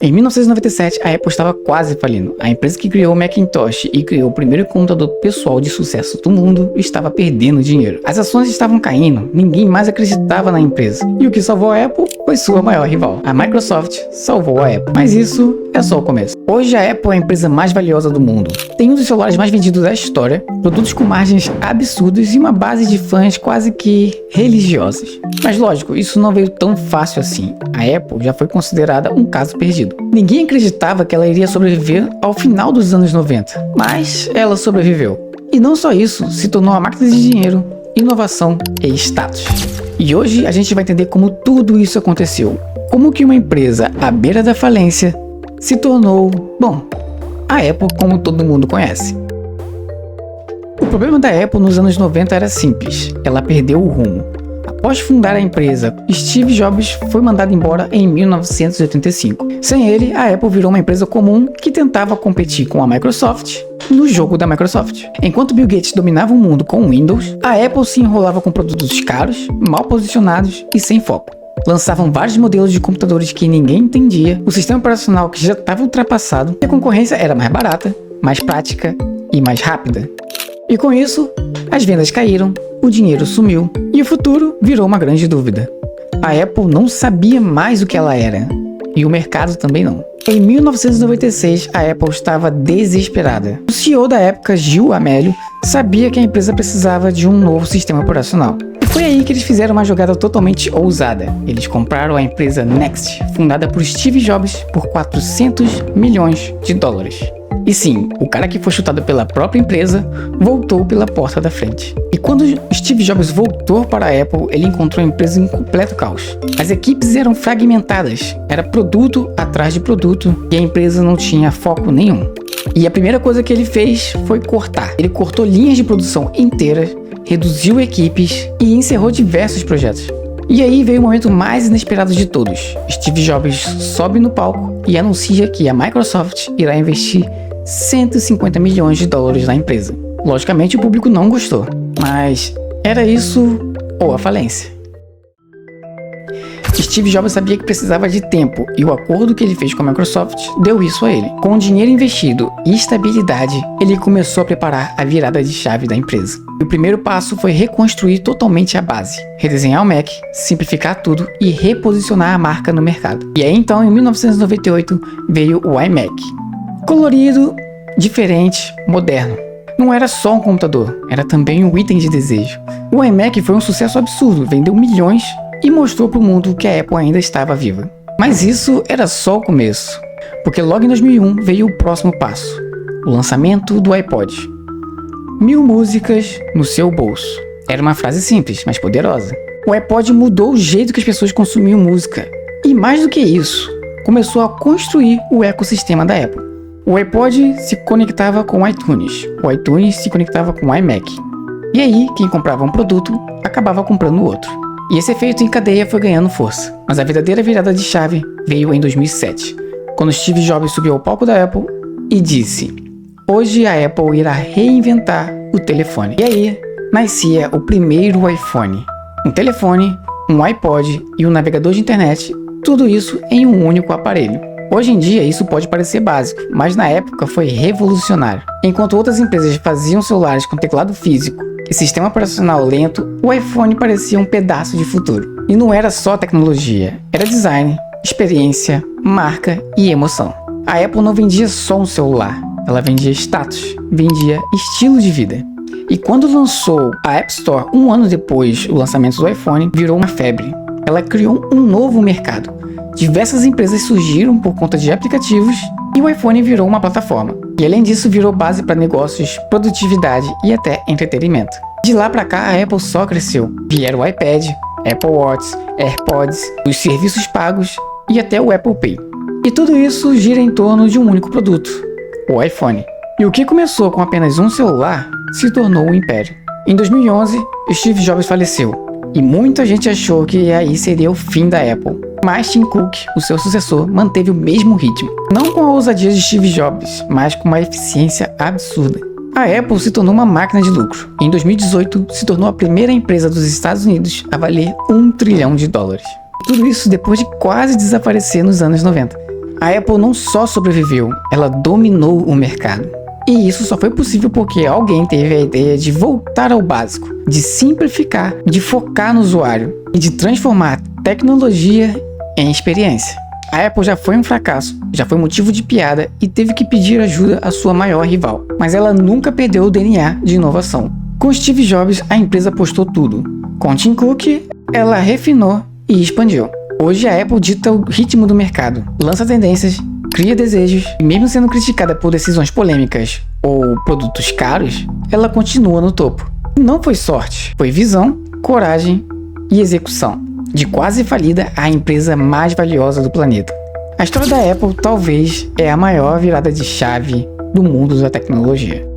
Em 1997, a Apple estava quase falindo. A empresa que criou o Macintosh e criou o primeiro computador pessoal de sucesso do mundo estava perdendo dinheiro. As ações estavam caindo, ninguém mais acreditava na empresa. E o que salvou a Apple foi sua maior rival. A Microsoft salvou a Apple. Mas isso é só o começo. Hoje a Apple é a empresa mais valiosa do mundo. Tem um dos celulares mais vendidos da história, produtos com margens absurdas e uma base de fãs quase que religiosas. Mas lógico, isso não veio tão fácil assim. A Apple já foi considerada um caso perdido. Ninguém acreditava que ela iria sobreviver ao final dos anos 90, mas ela sobreviveu. E não só isso, se tornou uma máquina de dinheiro, inovação e status. E hoje a gente vai entender como tudo isso aconteceu. Como que uma empresa à beira da falência se tornou, bom, a Apple como todo mundo conhece. O problema da Apple nos anos 90 era simples, ela perdeu o rumo. Após fundar a empresa, Steve Jobs foi mandado embora em 1985. Sem ele, a Apple virou uma empresa comum que tentava competir com a Microsoft no jogo da Microsoft. Enquanto Bill Gates dominava o mundo com o Windows, a Apple se enrolava com produtos caros, mal posicionados e sem foco. Lançavam vários modelos de computadores que ninguém entendia, o sistema operacional que já estava ultrapassado e a concorrência era mais barata, mais prática e mais rápida. E com isso, as vendas caíram, o dinheiro sumiu e o futuro virou uma grande dúvida. A Apple não sabia mais o que ela era e o mercado também não. Em 1996, a Apple estava desesperada. O CEO da época, Gil Amelio, sabia que a empresa precisava de um novo sistema operacional. E foi aí que eles fizeram uma jogada totalmente ousada. Eles compraram a empresa Next, fundada por Steve Jobs por 400 milhões de dólares. E sim, o cara que foi chutado pela própria empresa voltou pela porta da frente. E quando Steve Jobs voltou para a Apple, ele encontrou a empresa em completo caos. As equipes eram fragmentadas, era produto atrás de produto e a empresa não tinha foco nenhum. E a primeira coisa que ele fez foi cortar. Ele cortou linhas de produção inteiras, reduziu equipes e encerrou diversos projetos. E aí veio o momento mais inesperado de todos. Steve Jobs sobe no palco e anuncia que a Microsoft irá investir 150 milhões de dólares na empresa. Logicamente o público não gostou, mas era isso ou a falência. Steve Jobs sabia que precisava de tempo e o acordo que ele fez com a Microsoft deu isso a ele. Com o dinheiro investido e estabilidade, ele começou a preparar a virada de chave da empresa. E o primeiro passo foi reconstruir totalmente a base, redesenhar o Mac, simplificar tudo e reposicionar a marca no mercado. E aí então, em 1998, veio o iMac. Colorido, diferente, moderno. Não era só um computador, era também um item de desejo. O iMac foi um sucesso absurdo, vendeu milhões e mostrou para o mundo que a Apple ainda estava viva. Mas isso era só o começo, porque logo em 2001 veio o próximo passo, o lançamento do iPod. 1000 músicas no seu bolso. Era uma frase simples, mas poderosa. O iPod mudou o jeito que as pessoas consumiam música. E mais do que isso, começou a construir o ecossistema da Apple. O iPod se conectava com o iTunes se conectava com o iMac. E aí, quem comprava um produto, acabava comprando o outro. E esse efeito em cadeia foi ganhando força. Mas a verdadeira virada de chave veio em 2007, quando Steve Jobs subiu ao palco da Apple e disse: hoje a Apple irá reinventar o telefone. E aí, nascia o primeiro iPhone. Um telefone, um iPod e um navegador de internet, tudo isso em um único aparelho. Hoje em dia isso pode parecer básico, mas na época foi revolucionário. Enquanto outras empresas faziam celulares com teclado físico e sistema operacional lento, o iPhone parecia um pedaço de futuro. E não era só tecnologia, era design, experiência, marca e emoção. A Apple não vendia só um celular, ela vendia status, vendia estilo de vida. E quando lançou a App Store um ano depois do lançamento do iPhone, virou uma febre. Ela criou um novo mercado. Diversas empresas surgiram por conta de aplicativos e o iPhone virou uma plataforma. E além disso virou base para negócios, produtividade e até entretenimento. De lá para cá a Apple só cresceu. Vieram o iPad, Apple Watch, AirPods, os serviços pagos e até o Apple Pay. E tudo isso gira em torno de um único produto, o iPhone. E o que começou com apenas um celular se tornou um império. Em 2011, Steve Jobs faleceu e muita gente achou que aí seria o fim da Apple. Mas Tim Cook, o seu sucessor, manteve o mesmo ritmo. Não com a ousadia de Steve Jobs, mas com uma eficiência absurda. A Apple se tornou uma máquina de lucro. Em 2018, se tornou a primeira empresa dos Estados Unidos a valer $1 trilhão. Tudo isso depois de quase desaparecer nos anos 90. A Apple não só sobreviveu, ela dominou o mercado. E isso só foi possível porque alguém teve a ideia de voltar ao básico, de simplificar, de focar no usuário e de transformar tecnologia em experiência. A Apple já foi um fracasso, já foi motivo de piada e teve que pedir ajuda à sua maior rival. Mas ela nunca perdeu o DNA de inovação. Com Steve Jobs, a empresa apostou tudo. Com Tim Cook, ela refinou e expandiu. Hoje a Apple dita o ritmo do mercado, lança tendências, cria desejos e mesmo sendo criticada por decisões polêmicas ou produtos caros, ela continua no topo. Não foi sorte, foi visão, coragem e execução. De quase falida à empresa mais valiosa do planeta. A história da Apple talvez é a maior virada de chave do mundo da tecnologia.